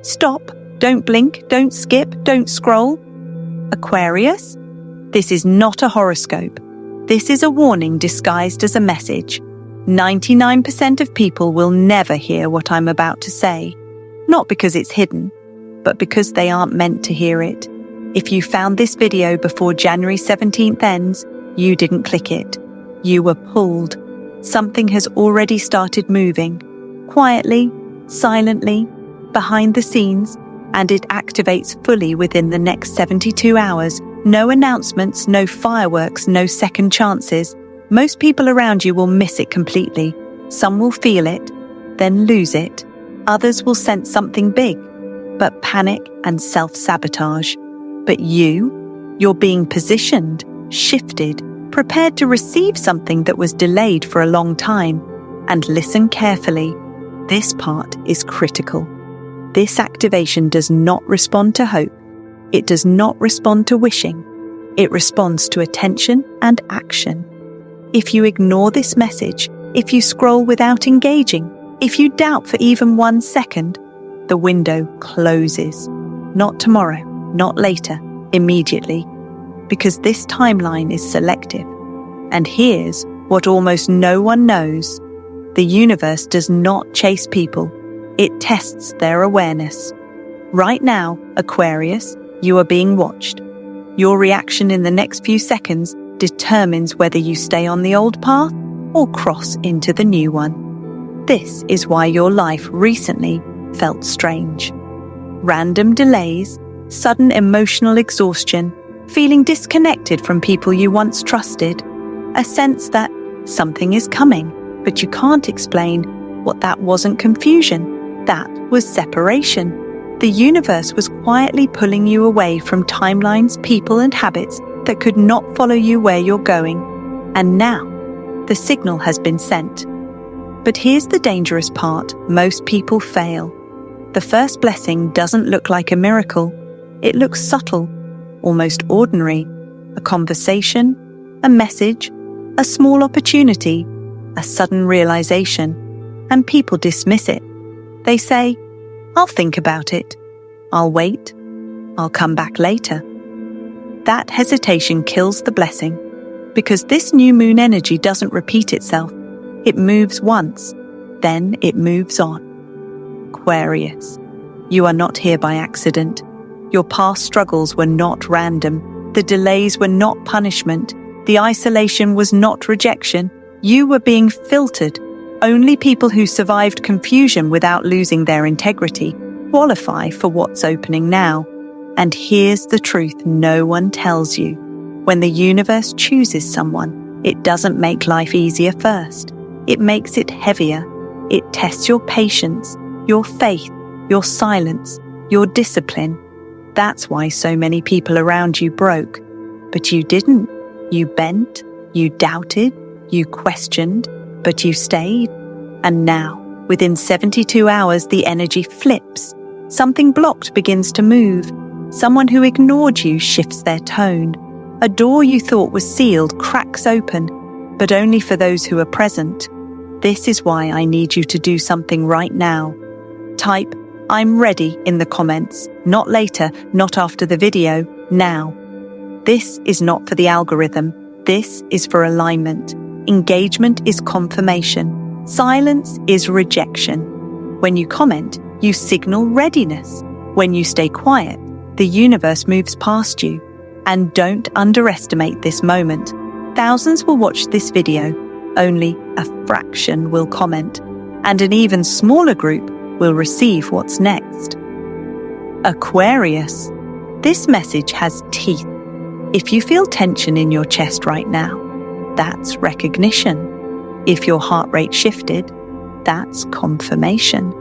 Stop, don't blink, don't skip, don't scroll. Aquarius, this is not a horoscope. This is a warning disguised as a message. 99% of people will never hear what I'm about to say. Not because it's hidden, but because they aren't meant to hear it. If you found this video before January 17th ends, you didn't click it. You were pulled. Something has already started moving. Quietly, silently, behind the scenes, and it activates fully within the next 72 hours. No announcements, no fireworks, no second chances. Most people around you will miss it completely. Some will feel it, then lose it. Others will sense something big, but panic and self-sabotage. But you're being positioned, shifted, prepared to receive something that was delayed for a long time. And listen carefully. This part is critical. This activation does not respond to hope. It does not respond to wishing. It responds to attention and action. If you ignore this message, if you scroll without engaging, if you doubt for even 1 second, the window closes. Not tomorrow, not later, immediately. Because this timeline is selective. And here's what almost no one knows. The universe does not chase people. It tests their awareness. Right now, Aquarius, you are being watched. Your reaction in the next few seconds determines whether you stay on the old path or cross into the new one. This is why your life recently felt strange. Random delays, sudden emotional exhaustion, feeling disconnected from people you once trusted, a sense that something is coming, but you can't explain. What that wasn't confusion, that was separation. The universe was quietly pulling you away from timelines, people, and habits that could not follow you where you're going. And now, the signal has been sent. But here's the dangerous part. Most people fail. The first blessing doesn't look like a miracle. It looks subtle, almost ordinary. A conversation, a message, a small opportunity, a sudden realization. And people dismiss it. They say, I'll think about it. I'll wait. I'll come back later. That hesitation kills the blessing, because this new moon energy doesn't repeat itself. It moves once, then it moves on. Aquarius, you are not here by accident. Your past struggles were not random. The delays were not punishment. The isolation was not rejection. You were being filtered. Only people who survived confusion without losing their integrity qualify for what's opening now. And here's the truth no one tells you. When the universe chooses someone, it doesn't make life easier first. It makes it heavier. It tests your patience, your faith, your silence, your discipline. That's why so many people around you broke. But you didn't. You bent, you doubted, you questioned, but you stayed. And now, within 72 hours, the energy flips. Something blocked begins to move. Someone who ignored you shifts their tone. A door you thought was sealed cracks open, but only for those who are present. This is why I need you to do something right now. Type, I'm ready in the comments. Not later, not after the video, now. This is not for the algorithm. This is for alignment. Engagement is confirmation. Silence is rejection. When you comment, you signal readiness. When you stay quiet, the universe moves past you. And don't underestimate this moment. Thousands will watch this video. Only a fraction will comment. And an even smaller group will receive what's next. Aquarius, this message has teeth. If you feel tension in your chest right now, that's recognition. If your heart rate shifted, that's confirmation.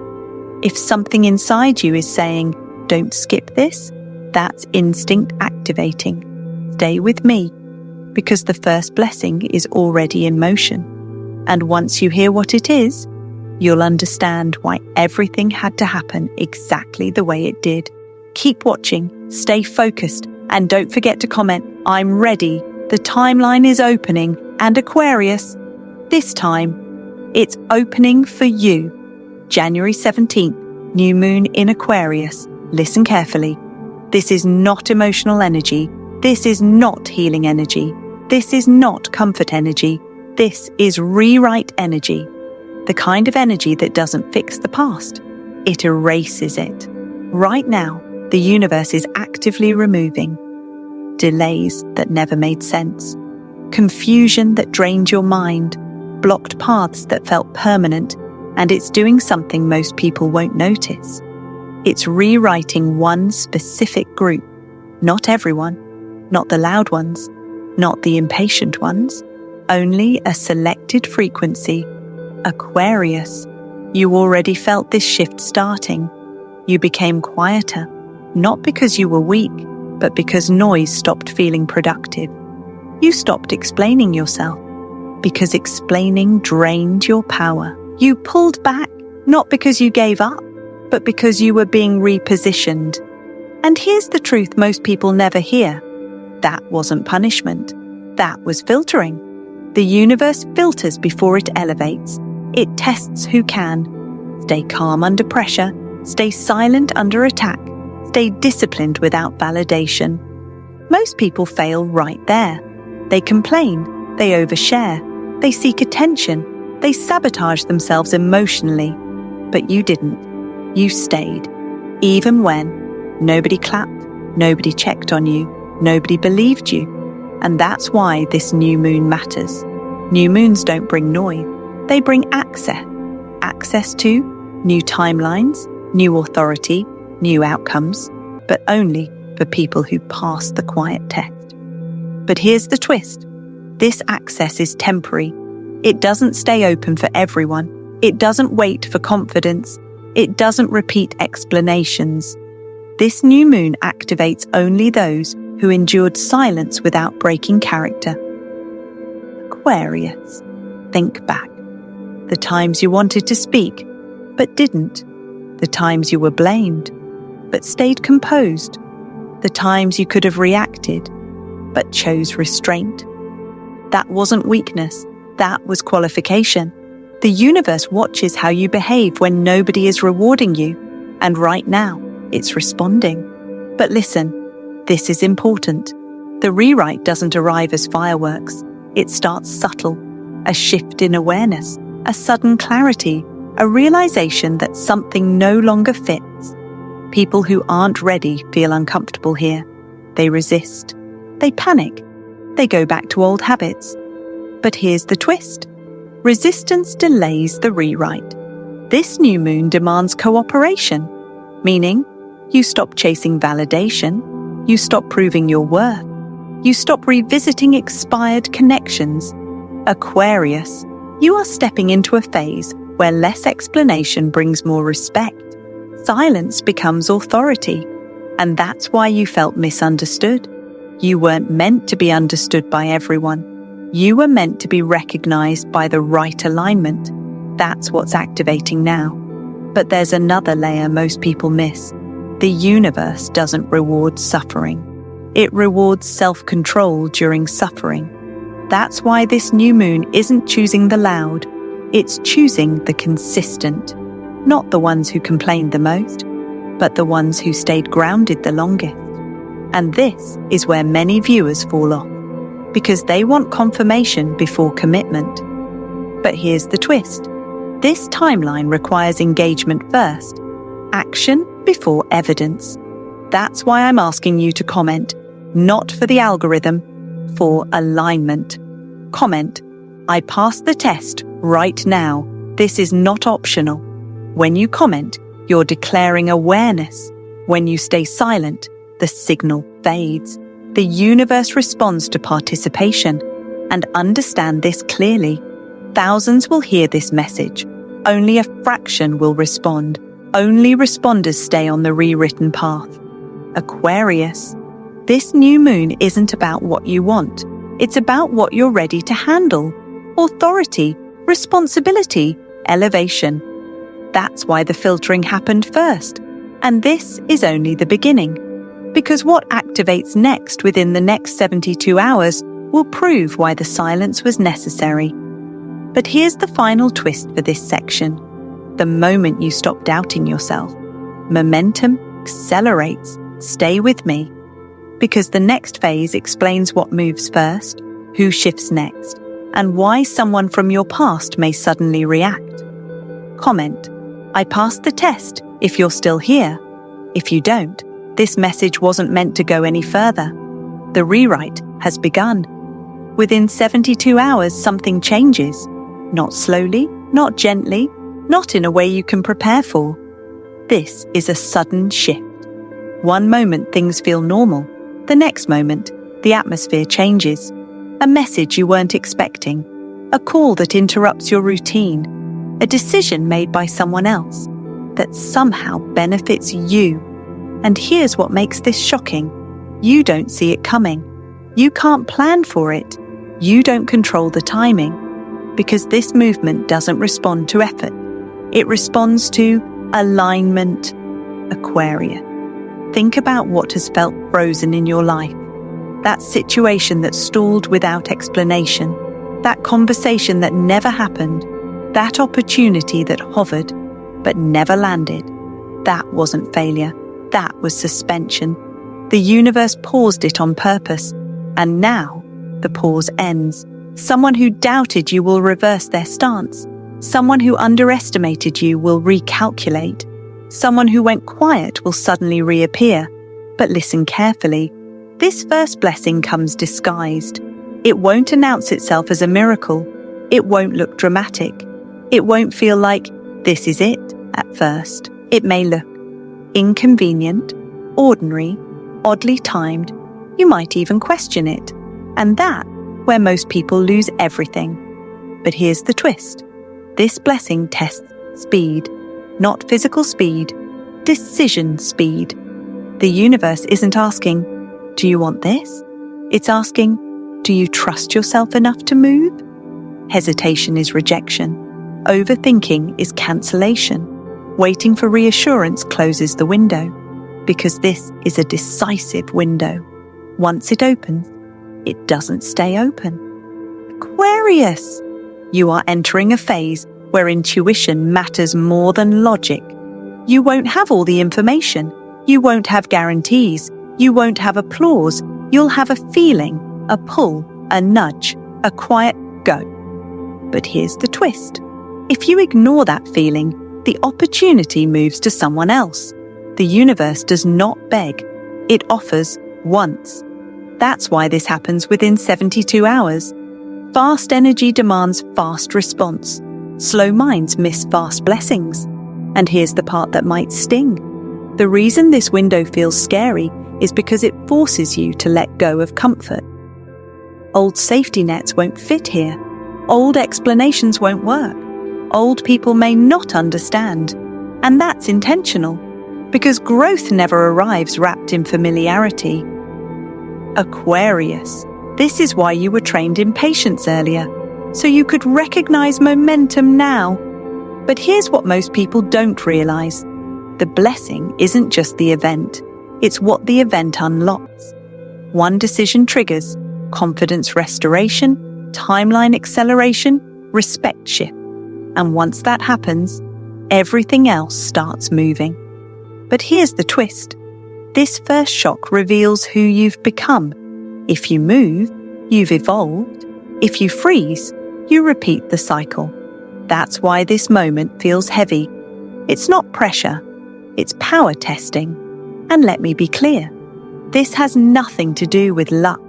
If something inside you is saying, don't skip this, that's instinct activating. Stay with me, because the first blessing is already in motion. And once you hear what it is, you'll understand why everything had to happen exactly the way it did. Keep watching, stay focused, and don't forget to comment, I'm ready. The timeline is opening, and Aquarius, this time, it's opening for you. January 17th, New Moon in Aquarius. Listen carefully. This is not emotional energy. This is not healing energy. This is not comfort energy. This is rewrite energy. The kind of energy that doesn't fix the past. It erases it. Right now, the universe is actively removing delays that never made sense, confusion that drained your mind, blocked paths that felt permanent, and it's doing something most people won't notice. It's rewriting one specific group, not everyone, not the loud ones, not the impatient ones, only a selected frequency. Aquarius, you already felt this shift starting. You became quieter, not because you were weak, but because noise stopped feeling productive. You stopped explaining yourself, because explaining drained your power. You pulled back, not because you gave up, but because you were being repositioned. And here's the truth most people never hear. That wasn't punishment. That was filtering. The universe filters before it elevates. It tests who can. Stay calm under pressure. Stay silent under attack. Stay disciplined without validation. Most people fail right there. They complain. They overshare. They seek attention. They sabotage themselves emotionally. But you didn't. You stayed. Even when nobody clapped, nobody checked on you, nobody believed you. And that's why this new moon matters. New moons don't bring noise. They bring access. Access to new timelines, new authority, new outcomes, but only for people who pass the quiet test. But here's the twist. This access is temporary. It doesn't stay open for everyone. It doesn't wait for confidence. It doesn't repeat explanations. This new moon activates only those who endured silence without breaking character. Aquarius, think back. The times you wanted to speak, but didn't. The times you were blamed, but stayed composed. The times you could have reacted, but chose restraint. That wasn't weakness. That was qualification. The universe watches how you behave when nobody is rewarding you. And right now, it's responding. But listen, this is important. The rewrite doesn't arrive as fireworks. It starts subtle. A shift in awareness, a sudden clarity, a realization that something no longer fits. People who aren't ready feel uncomfortable here. They resist. They panic. They go back to old habits. But here's the twist. Resistance delays the rewrite. This new moon demands cooperation, meaning you stop chasing validation, you stop proving your worth, you stop revisiting expired connections. Aquarius, you are stepping into a phase where less explanation brings more respect. Silence becomes authority, and that's why you felt misunderstood. You weren't meant to be understood by everyone. You were meant to be recognized by the right alignment. That's what's activating now. But there's another layer most people miss. The universe doesn't reward suffering. It rewards self-control during suffering. That's why this new moon isn't choosing the loud. It's choosing the consistent. Not the ones who complained the most, but the ones who stayed grounded the longest. And this is where many viewers fall off, because they want confirmation before commitment. But here's the twist. This timeline requires engagement first, action before evidence. That's why I'm asking you to comment, not for the algorithm, for alignment. Comment, I passed the test right now. This is not optional. When you comment, you're declaring awareness. When you stay silent, the signal fades. The universe responds to participation. And understand this clearly. Thousands will hear this message. Only a fraction will respond. Only responders stay on the rewritten path. Aquarius, this new moon isn't about what you want. It's about what you're ready to handle. Authority, responsibility, elevation. That's why the filtering happened first. And this is only the beginning. Because what activates next within the next 72 hours will prove why the silence was necessary. But here's the final twist for this section. The moment you stop doubting yourself, Momentum accelerates. Stay with me, because the next phase explains what moves first, who shifts next, and why someone from your past may suddenly react. Comment, I passed the test if you're still here. If you don't, this message wasn't meant to go any further. The rewrite has begun. Within 72 hours, something changes. Not slowly, not gently, not in a way you can prepare for. This is a sudden shift. One moment things feel normal. The next moment, the atmosphere changes. A message you weren't expecting. A call that interrupts your routine. A decision made by someone else that somehow benefits you. And here's what makes this shocking. You don't see it coming. You can't plan for it. You don't control the timing. Because this movement doesn't respond to effort. It responds to alignment. Aquarius. Think about what has felt frozen in your life. That situation that stalled without explanation. That conversation that never happened. That opportunity that hovered but never landed. That wasn't failure. That was suspension. The universe paused it on purpose. And now, the pause ends. Someone who doubted you will reverse their stance. Someone who underestimated you will recalculate. Someone who went quiet will suddenly reappear. But listen carefully. This first blessing comes disguised. It won't announce itself as a miracle. It won't look dramatic. It won't feel like, this is it, at first. It may look inconvenient, ordinary, oddly timed. You might even question it. And that's where most people lose everything. But here's the twist. This blessing tests speed, not physical speed, decision speed. The universe isn't asking, do you want this? It's asking, do you trust yourself enough to move? Hesitation is rejection. Overthinking is cancellation. Waiting for reassurance closes the window, because this is a decisive window. Once it opens, it doesn't stay open. Aquarius! You are entering a phase where intuition matters more than logic. You won't have all the information. You won't have guarantees. You won't have applause. You'll have a feeling, a pull, a nudge, a quiet go. But here's the twist. If you ignore that feeling, the opportunity moves to someone else. The universe does not beg. It offers once. That's why this happens within 72 hours. Fast energy demands fast response. Slow minds miss fast blessings. And here's the part that might sting. The reason this window feels scary is because it forces you to let go of comfort. Old safety nets won't fit here. Old explanations won't work. Old people may not understand. And that's intentional, because growth never arrives wrapped in familiarity. Aquarius. This is why you were trained in patience earlier, so you could recognize momentum now. But here's what most people don't realize. The blessing isn't just the event. It's what the event unlocks. One decision triggers confidence restoration, timeline acceleration, respect shift. And once that happens, everything else starts moving. But here's the twist. This first shock reveals who you've become. If you move, you've evolved. If you freeze, you repeat the cycle. That's why this moment feels heavy. It's not pressure, it's power testing. And let me be clear, this has nothing to do with luck,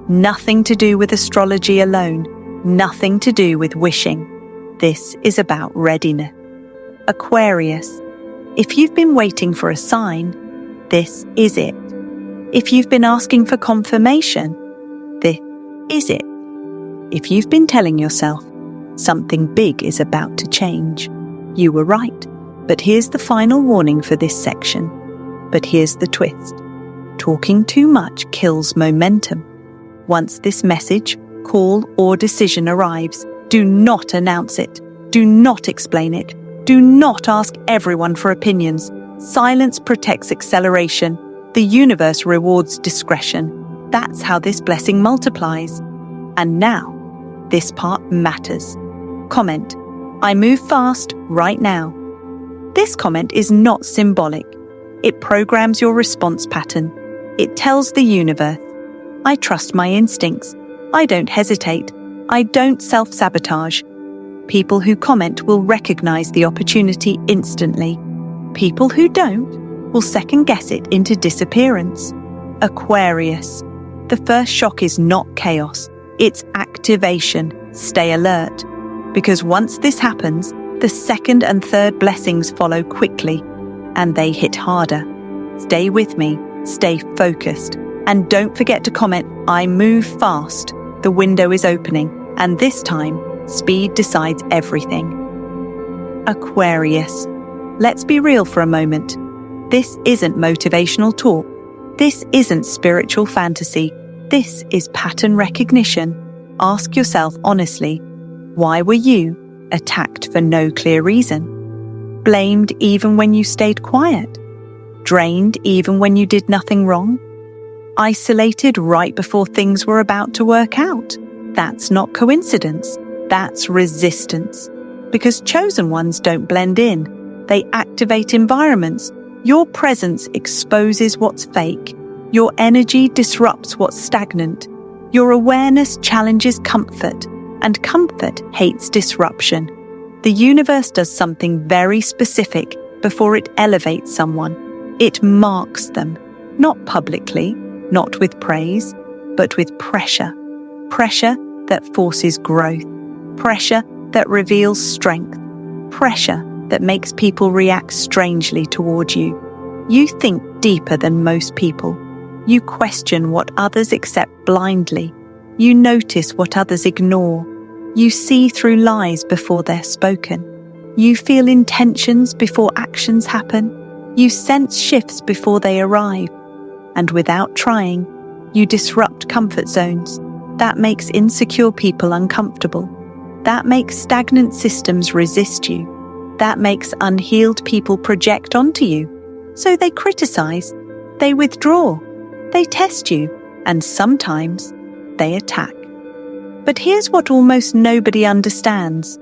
nothing to do with astrology alone, nothing to do with wishing. This is about readiness. Aquarius, if you've been waiting for a sign, this is it. If you've been asking for confirmation, this is it. If you've been telling yourself, something big is about to change, you were right. But here's the final warning for this section. But here's the twist. Talking too much kills momentum. Once this message, call, or decision arrives, do not announce it. Do not explain it. Do not ask everyone for opinions. Silence protects acceleration. The universe rewards discretion. That's how this blessing multiplies. And now, this part matters. Comment, I move fast right now. This comment is not symbolic. It programs your response pattern. It tells the universe, I trust my instincts. I don't hesitate. I don't self-sabotage. People who comment will recognize the opportunity instantly. People who don't will second-guess it into disappearance. Aquarius. The first shock is not chaos. It's activation. Stay alert. Because once this happens, the second and third blessings follow quickly, and they hit harder. Stay with me. Stay focused. And don't forget to comment, I move fast. The window is opening, and this time, speed decides everything. Aquarius. Let's be real for a moment. This isn't motivational talk. This isn't spiritual fantasy. This is pattern recognition. Ask yourself honestly, why were you attacked for no clear reason? Blamed even when you stayed quiet? Drained even when you did nothing wrong? Isolated right before things were about to work out? That's not coincidence. That's resistance. Because chosen ones don't blend in. They activate environments. Your presence exposes what's fake. Your energy disrupts what's stagnant. Your awareness challenges comfort, and comfort hates disruption. The universe does something very specific before it elevates someone. It marks them, not publicly, not with praise, but with pressure. Pressure that forces growth. Pressure that reveals strength. Pressure that makes people react strangely toward you. You think deeper than most people. You question what others accept blindly. You notice what others ignore. You see through lies before they're spoken. You feel intentions before actions happen. You sense shifts before they arrive. And without trying, you disrupt comfort zones. That makes insecure people uncomfortable. That makes stagnant systems resist you. That makes unhealed people project onto you. So they criticize, they withdraw, they test you, and sometimes they attack. But here's what almost nobody understands.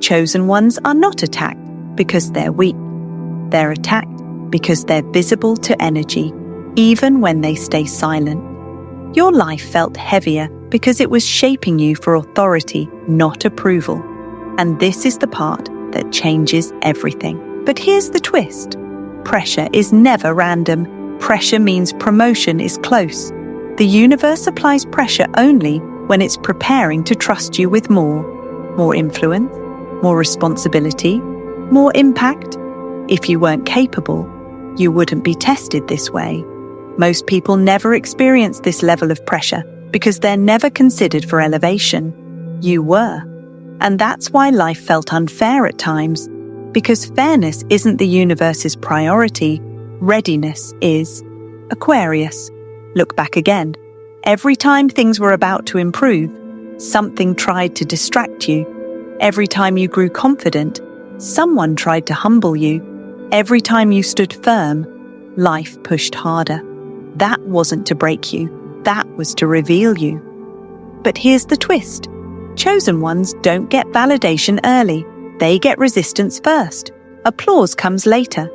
Chosen ones are not attacked because they're weak. They're attacked because they're visible to energy, even when they stay silent. Your life felt heavier because it was shaping you for authority, not approval. And this is the part that changes everything. But here's the twist. Pressure is never random. Pressure means promotion is close. The universe applies pressure only when it's preparing to trust you with more influence, more responsibility, more impact. If you weren't capable, you wouldn't be tested this way. Most people never experience this level of pressure because they're never considered for elevation. You were. And that's why life felt unfair at times. Because fairness isn't the universe's priority, readiness is. Aquarius. Look back again. Every time things were about to improve, something tried to distract you. Every time you grew confident, someone tried to humble you. Every time you stood firm, life pushed harder. That wasn't to break you. That was to reveal you. But here's the twist. Chosen ones don't get validation early. They get resistance first. Applause comes later.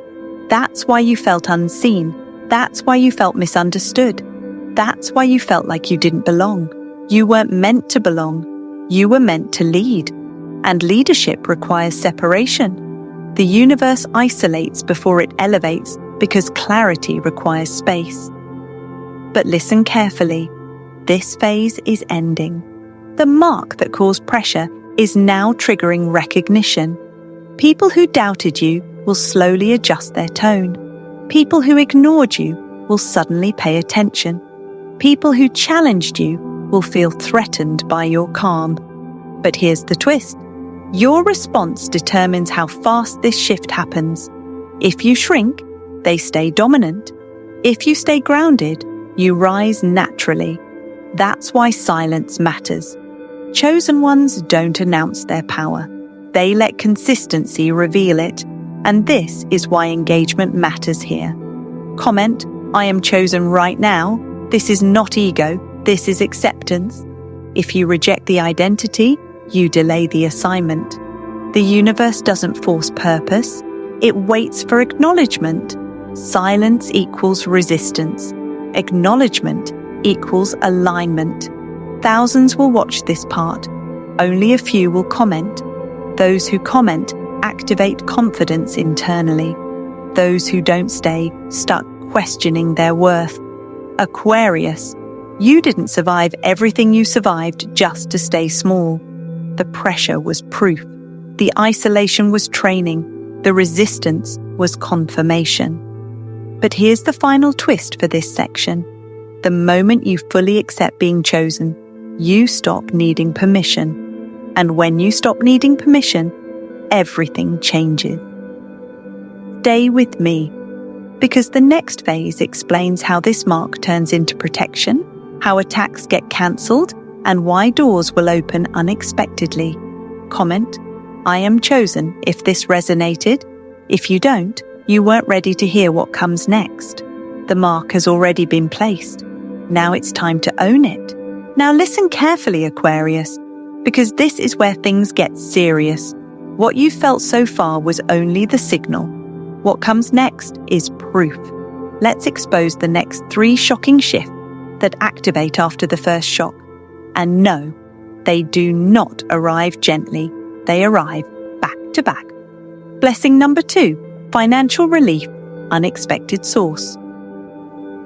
That's why you felt unseen. That's why you felt misunderstood. That's why you felt like you didn't belong. You weren't meant to belong. You were meant to lead. And leadership requires separation. The universe isolates before it elevates because clarity requires space. But listen carefully. This phase is ending. The mark that caused pressure is now triggering recognition. People who doubted you will slowly adjust their tone. People who ignored you will suddenly pay attention. People who challenged you will feel threatened by your calm. But here's the twist. Your response determines how fast this shift happens. If you shrink, they stay dominant. If you stay grounded, you rise naturally. That's why silence matters. Chosen ones don't announce their power. They let consistency reveal it. And this is why engagement matters here. Comment, I am chosen right now. This is not ego. This is acceptance. If you reject the identity, you delay the assignment. The universe doesn't force purpose. It waits for acknowledgement. Silence equals resistance. Acknowledgement equals alignment. Thousands will watch this part. Only a few will comment. Those who comment activate confidence internally. Those who don't stay stuck questioning their worth. Aquarius, you didn't survive everything you survived just to stay small. The pressure was proof. The isolation was training. The resistance was confirmation. But here's the final twist for this section. The moment you fully accept being chosen, you stop needing permission. And when you stop needing permission, everything changes. Stay with me, because the next phase explains how this mark turns into protection, how attacks get cancelled, and why doors will open unexpectedly. Comment, I am chosen if this resonated. If you don't, you weren't ready to hear what comes next. The mark has already been placed. Now it's time to own it. Now listen carefully, Aquarius, because this is where things get serious. What you felt so far was only the signal. What comes next is proof. Let's expose the next 3 shocking shifts that activate after the first shock. And no, they do not arrive gently. They arrive back to back. Blessing number 2, financial relief, unexpected source.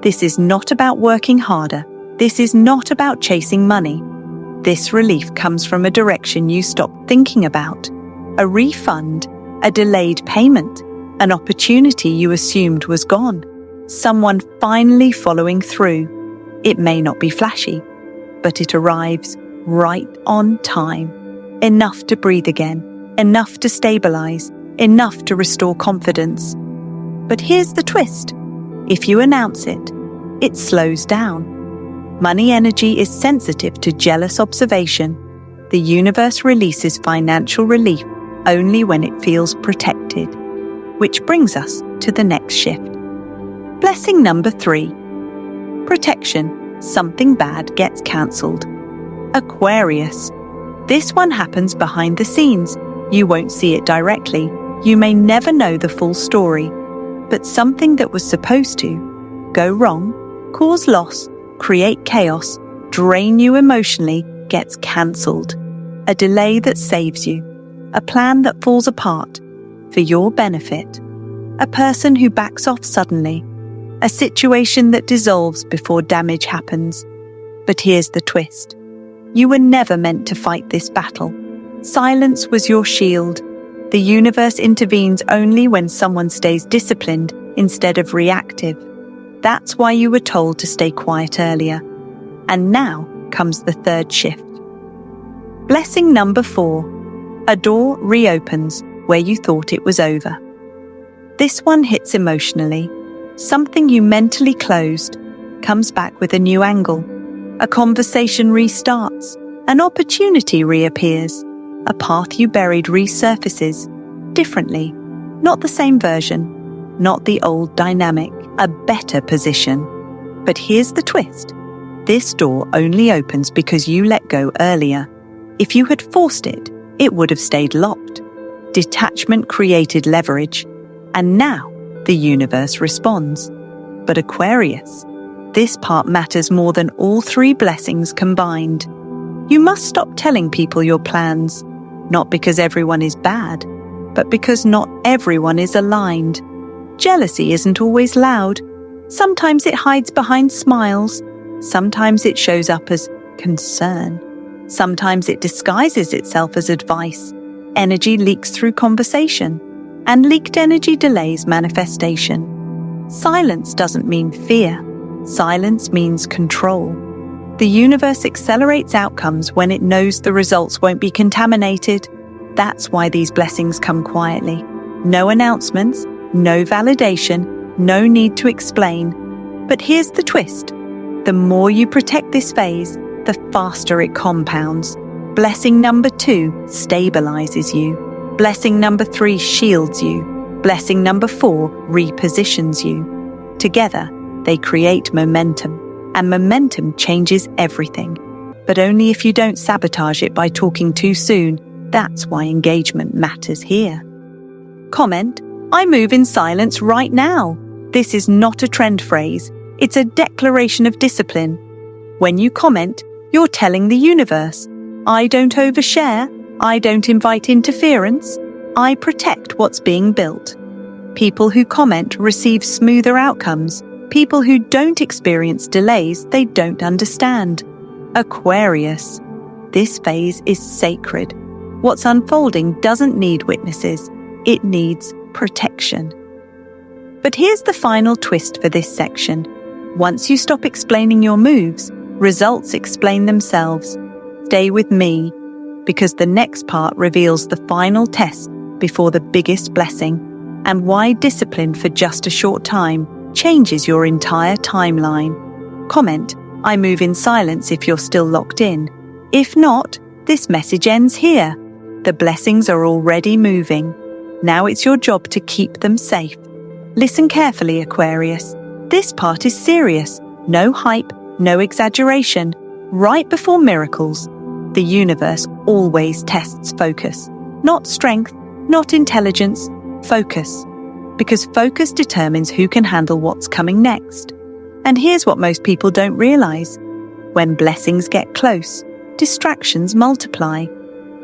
This is not about working harder. This is not about chasing money. This relief comes from a direction you stopped thinking about. A refund, a delayed payment, an opportunity you assumed was gone. Someone finally following through. It may not be flashy, but it arrives right on time. Enough to breathe again, enough to stabilize, enough to restore confidence. But here's the twist. If you announce it, it slows down. Money energy is sensitive to jealous observation. The universe releases financial relief only when it feels protected. Which brings us to the next shift. Blessing number 3. Protection. Something bad gets cancelled. Aquarius. This one happens behind the scenes. You won't see it directly. You may never know the full story. But something that was supposed to go wrong, cause loss, create chaos, drain you emotionally, gets cancelled. A delay that saves you. A plan that falls apart for your benefit. A person who backs off suddenly. A situation that dissolves before damage happens. But here's the twist. You were never meant to fight this battle. Silence was your shield. The universe intervenes only when someone stays disciplined instead of reactive. That's why you were told to stay quiet earlier. And now comes the third shift. Blessing number 4. A door reopens where you thought it was over. This one hits emotionally. Something you mentally closed comes back with a new angle. A conversation restarts. An opportunity reappears. A path you buried resurfaces. Differently. Not the same version. Not the old dynamic. A better position. But here's the twist. This door only opens because you let go earlier. If you had forced it, it would have stayed locked. Detachment created leverage. And now the universe responds. But Aquarius, this part matters more than all 3 blessings combined. You must stop telling people your plans, not because everyone is bad, but because not everyone is aligned. Jealousy isn't always loud. Sometimes it hides behind smiles. Sometimes it shows up as concern. Sometimes it disguises itself as advice. Energy leaks through conversation, and leaked energy delays manifestation. Silence doesn't mean fear. Silence means control. The universe accelerates outcomes when it knows the results won't be contaminated. That's why these blessings come quietly. No announcements, no validation, no need to explain. But here's the twist. The more you protect this phase, the faster it compounds. Blessing number 2 stabilizes you. Blessing number 3 shields you. Blessing number 4 repositions you. Together, they create momentum. And momentum changes everything. But only if you don't sabotage it by talking too soon. That's why engagement matters here. Comment, I move in silence right now. This is not a trend phrase. It's a declaration of discipline. When you comment, you're telling the universe, I don't overshare, I don't invite interference, I protect what's being built. People who comment receive smoother outcomes. People who don't experience delays they don't understand. Aquarius. This phase is sacred. What's unfolding doesn't need witnesses. It needs protection. But here's the final twist for this section. Once you stop explaining your moves, results explain themselves. Stay with me, because the next part reveals the final test before the biggest blessing, and why discipline for just a short time changes your entire timeline. Comment, I move in silence if you're still locked in. If not, this message ends here. The blessings are already moving. Now it's your job to keep them safe. Listen carefully, Aquarius. This part is serious. No hype, no exaggeration. Right before miracles, the universe always tests focus. Not strength, not intelligence, focus. Because focus determines who can handle what's coming next. And here's what most people don't realize. When blessings get close, distractions multiply.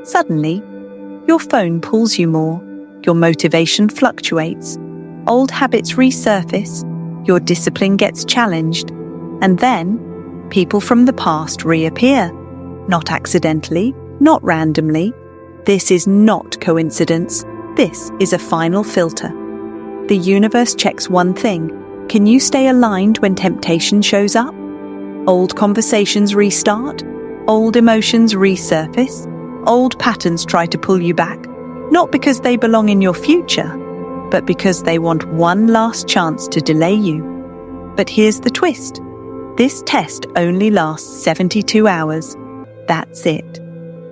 Suddenly, your phone pulls you more. Your motivation fluctuates. Old habits resurface. Your discipline gets challenged. And then, people from the past reappear. Not accidentally, not randomly. This is not coincidence. This is a final filter. The universe checks one thing. Can you stay aligned when temptation shows up? Old conversations restart. Old emotions resurface. Old patterns try to pull you back. Not because they belong in your future, but because they want one last chance to delay you. But here's the twist. This test only lasts 72 hours. That's it.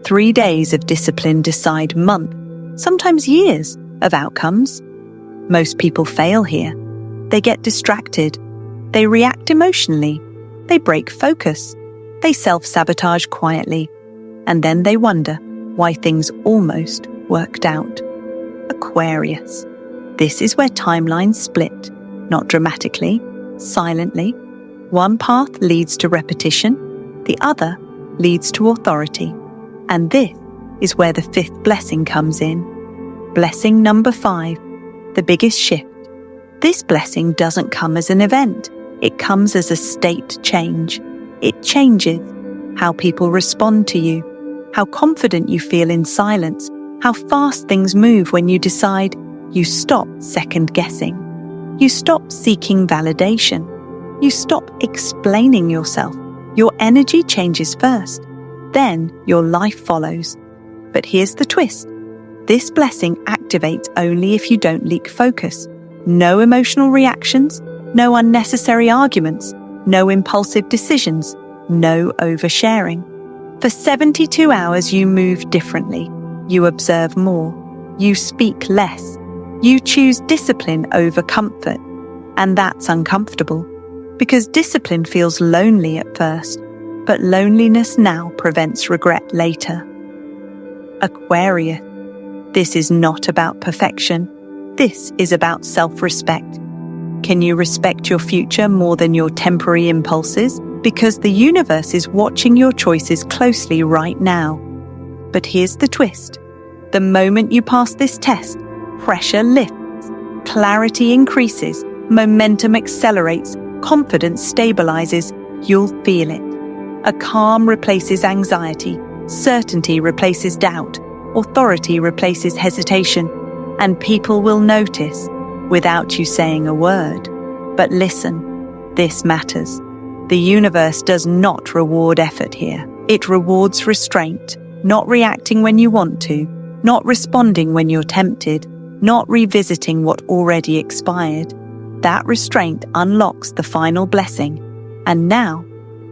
3 days of discipline decide months, sometimes years, of outcomes. Most people fail here. They get distracted. They react emotionally. They break focus. They self-sabotage quietly. And then they wonder why things almost worked out. Aquarius. This is where timelines split, not dramatically, silently. One path leads to repetition, the other leads to authority. And this is where the fifth blessing comes in. Blessing number 5, the biggest shift. This blessing doesn't come as an event. It comes as a state change. It changes how people respond to you, how confident you feel in silence, how fast things move when you decide. You stop second-guessing. You stop seeking validation. You stop explaining yourself. Your energy changes first. Then your life follows. But here's the twist. This blessing activates only if you don't leak focus. No emotional reactions, no unnecessary arguments, no impulsive decisions, no oversharing. For 72 hours you move differently. You observe more. You speak less. You choose discipline over comfort. And that's uncomfortable, because discipline feels lonely at first, but loneliness now prevents regret later. Aquarius. This is not about perfection. This is about self-respect. Can you respect your future more than your temporary impulses? Because the universe is watching your choices closely right now. But here's the twist. The moment you pass this test, pressure lifts, clarity increases, momentum accelerates, confidence stabilizes. You'll feel it. A calm replaces anxiety, certainty replaces doubt, authority replaces hesitation, and people will notice without you saying a word. But listen, this matters. The universe does not reward effort here. It rewards restraint, not reacting when you want to, not responding when you're tempted, not revisiting what already expired. That restraint unlocks the final blessing. And now,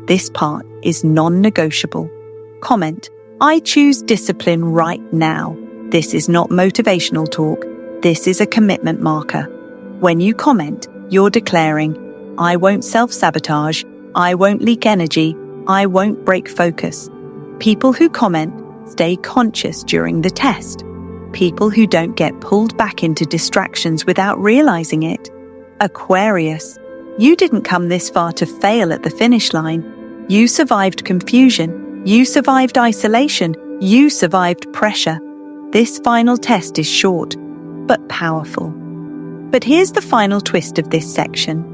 this part is non-negotiable. Comment, I choose discipline right now. This is not motivational talk. This is a commitment marker. When you comment, you're declaring, I won't self-sabotage, I won't leak energy, I won't break focus. People who comment stay conscious during the test. People who don't get pulled back into distractions without realizing it. Aquarius, you didn't come this far to fail at the finish line. You survived confusion. You survived isolation. You survived pressure. This final test is short, but powerful. But here's the final twist of this section.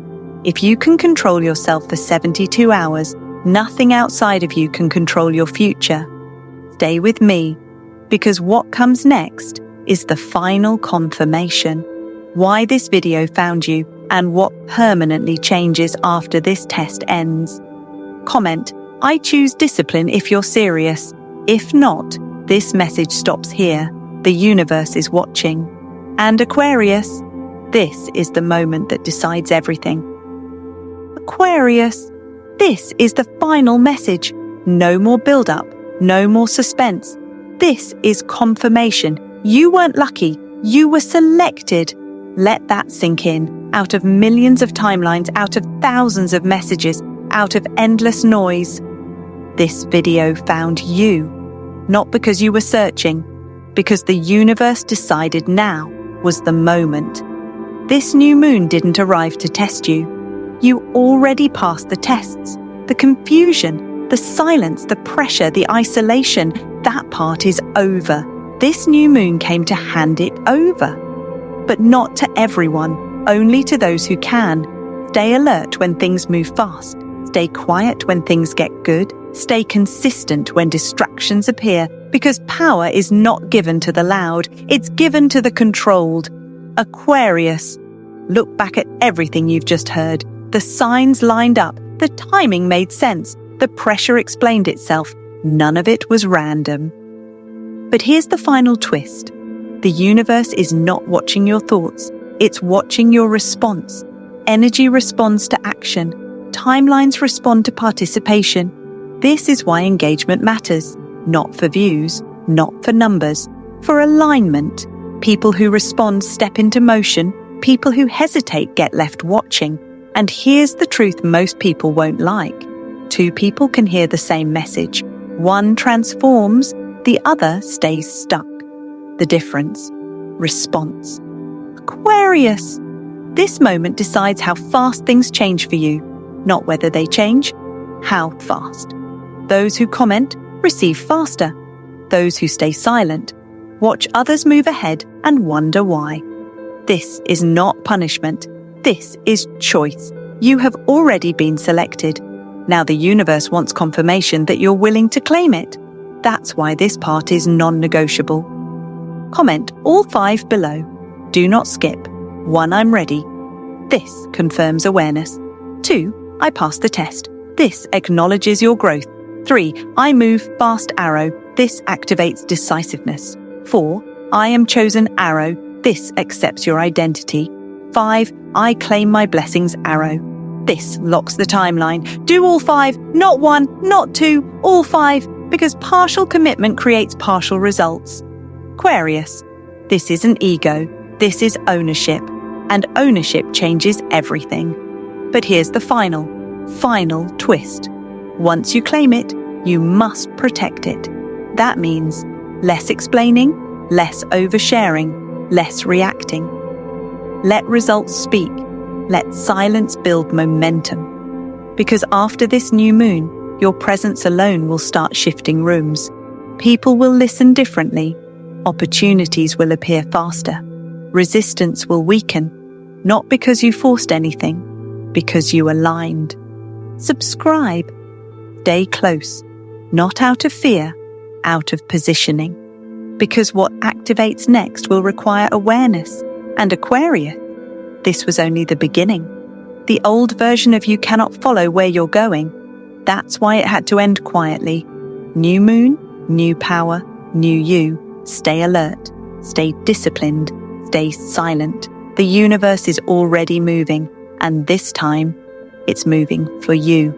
If you can control yourself for 72 hours, nothing outside of you can control your future. Stay with me, because what comes next is the final confirmation. Why this video found you and what permanently changes after this test ends. Comment, "I choose discipline" if you're serious. If not, this message stops here. The universe is watching. And Aquarius, this is the moment that decides everything. Aquarius, this is the final message. No more build-up, no more suspense. This is confirmation. You weren't lucky, you were selected. Let that sink in. Out of millions of timelines, out of thousands of messages, out of endless noise. This video found you. Not because you were searching, because the universe decided now was the moment. This new moon didn't arrive to test you. You already passed the tests. The confusion, the silence, the pressure, the isolation, that part is over. This new moon came to hand it over. But not to everyone, only to those who can. Stay alert when things move fast. Stay quiet when things get good. Stay consistent when distractions appear, because power is not given to the loud, it's given to the controlled. Aquarius, look back at everything you've just heard. The signs lined up, the timing made sense, the pressure explained itself. None of it was random. But here's the final twist. The universe is not watching your thoughts, it's watching your response. Energy responds to action. Timelines respond to participation. This is why engagement matters. Not for views, not for numbers, for alignment. People who respond step into motion. People who hesitate get left watching. And here's the truth most people won't like. Two people can hear the same message. One transforms, the other stays stuck. The difference: response. Aquarius, this moment decides how fast things change for you. Not whether they change, how fast. Those who comment receive faster. Those who stay silent watch others move ahead and wonder why. This is not punishment. This is choice. You have already been selected. Now the universe wants confirmation that you're willing to claim it. That's why this part is non-negotiable. Comment all 5 below. Do not skip. 1. I'm ready. This confirms awareness. 2. I passed the test. This acknowledges your growth. 3. I move fast arrow. This activates decisiveness. 4. I am chosen arrow. This accepts your identity. 5. I claim my blessings arrow. This locks the timeline. Do all 5, not 1, not 2, all 5, because partial commitment creates partial results. Aquarius, this isn't ego. This is ownership. And ownership changes everything. But here's the final twist. Once you claim it, you must protect it. That means less explaining, less oversharing, less reacting. Let results speak. Let silence build momentum. Because after this new moon, your presence alone will start shifting rooms. People will listen differently. Opportunities will appear faster. Resistance will weaken. Not because you forced anything, because you aligned. Subscribe. Stay close. Not out of fear, out of positioning. Because what activates next will require awareness. And Aquarius, this was only the beginning. The old version of you cannot follow where you're going. That's why it had to end quietly. New moon, new power, new you. Stay alert. Stay disciplined. Stay silent. The universe is already moving, and this time, it's moving for you.